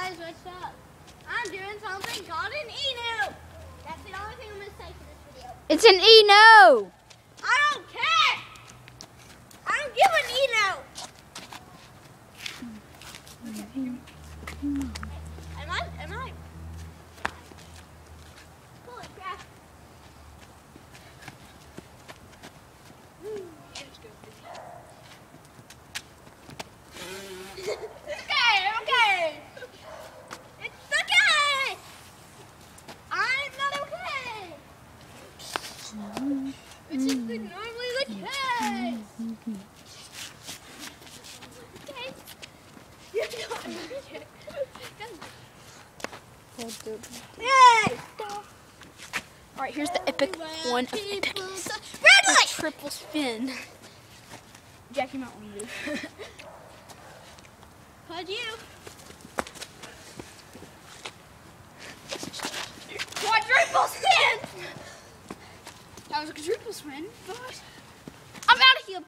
Guys, what's up? I'm doing something called an Eno. That's the only thing I'm going to say for this video. It's an Eno. I don't care. I don't give an Eno. Am I? Holy crap. Okay. It's okay. I'm not okay. Which is normally the case. Okay. Yay! All right, here's the epic one of epicness. Red light! Triple spin. Jackie might want to move. Could you? Quadruple spin! That was a quadruple spin, but